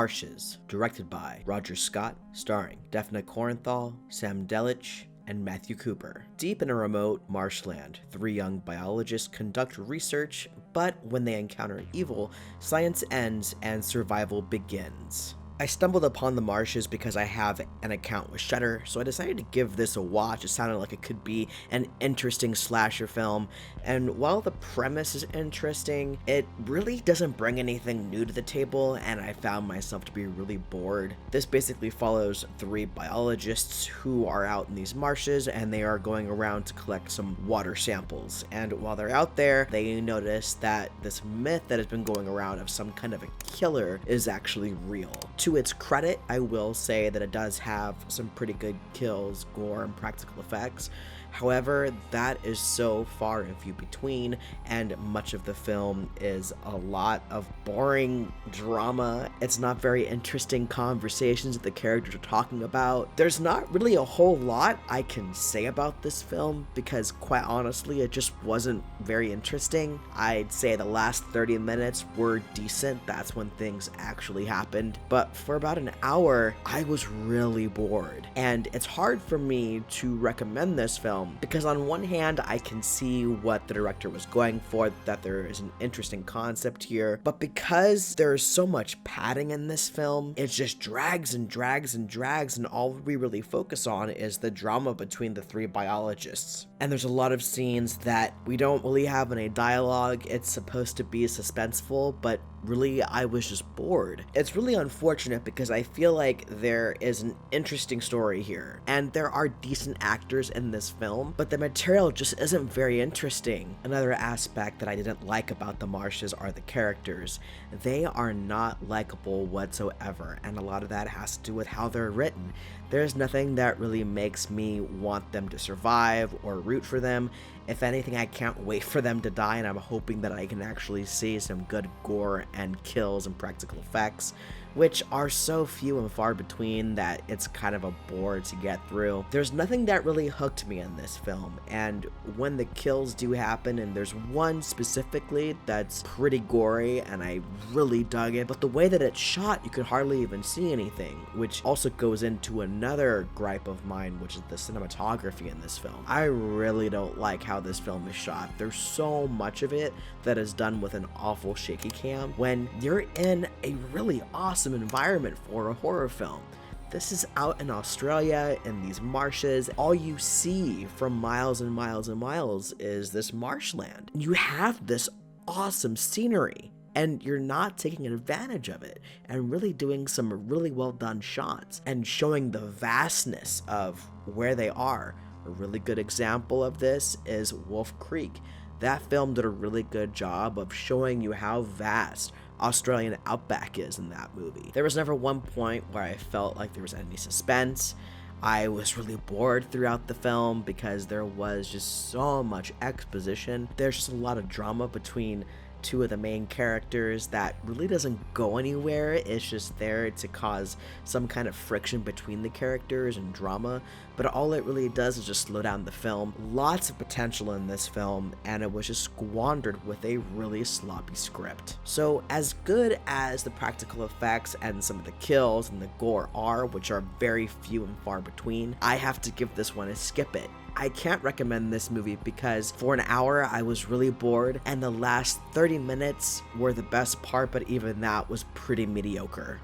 Marshes, directed by Roger Scott, starring Dafna Kronental, Sam Delich, and Mathew Cooper. Deep in a remote marshland, three young biologists conduct research, but when they encounter evil, science ends and survival begins. I stumbled upon The Marshes because I have an account with Shudder, so I decided to give this a watch. It sounded like it could be an interesting slasher film, and while the premise is interesting, it really doesn't bring anything new to the table, and I found myself to be really bored. This basically follows three biologists who are out in these marshes, and they are going around to collect some water samples, and while they're out there, they notice that this myth that has been going around of some kind of a killer is actually real. To its credit, I will say that it does have some pretty good kills, gore, and practical effects. However, that is so far and few between, and much of the film is a lot of boring drama. It's not very interesting conversations that the characters are talking about. There's not really a whole lot I can say about this film because, quite honestly, it just wasn't very interesting. I'd say the last 30 minutes were decent. That's when things actually happened. But for about an hour, I was really bored. And it's hard for me to recommend this film because on one hand, I can see what the director was going for, that there is an interesting concept here, but because there's so much padding in this film, it just drags and drags and drags, and all we really focus on is the drama between the three biologists. And there's a lot of scenes that we don't really have any dialogue. It's supposed to be suspenseful, but really, I was just bored. It's really unfortunate because I feel like there is an interesting story here, and there are decent actors in this film, but the material just isn't very interesting. Another aspect that I didn't like about The Marshes are the characters. They are not likable whatsoever, and a lot of that has to do with how they're written. There's nothing that really makes me want them to survive or root for them. If anything, I can't wait for them to die, and I'm hoping that I can actually see some good gore and kills and practical effects, which are so few and far between that it's kind of a bore to get through. There's nothing that really hooked me in this film, and when the kills do happen, and there's one specifically that's pretty gory, and I really dug it, but the way that it's shot, you could hardly even see anything, which also goes into another gripe of mine, which is the cinematography in this film. I really don't like how this film is shot. There's so much of it that is done with an awful shaky cam when you're in a really awesome environment for a horror film. This is out in Australia in these marshes. All you see from miles and miles and miles is this marshland. You have this awesome scenery, and you're not taking advantage of it and really doing some really well done shots and showing the vastness of where they are. A really good example of this is Wolf Creek. That film did a really good job of showing you how vast Australian outback is in that movie. There was never one point where I felt like there was any suspense. I was really bored throughout the film because there was just so much exposition. There's just a lot of drama between two of the main characters that really doesn't go anywhere. It's just there to cause some kind of friction between the characters and drama, but all it really does is just slow down the film. Lots of potential in this film, and it was just squandered with a really sloppy script. So as good as the practical effects and some of the kills and the gore are, which are very few and far between, I have to give this one a skip it. I can't recommend this movie because for an hour I was really bored, and the last 30 minutes were the best part, but even that was pretty mediocre.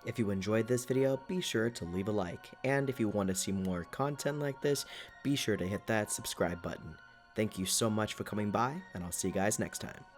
If you enjoyed this video, be sure to leave a like, and if you want to see more content like this, be sure to hit that subscribe button. Thank you so much for coming by, and I'll see you guys next time.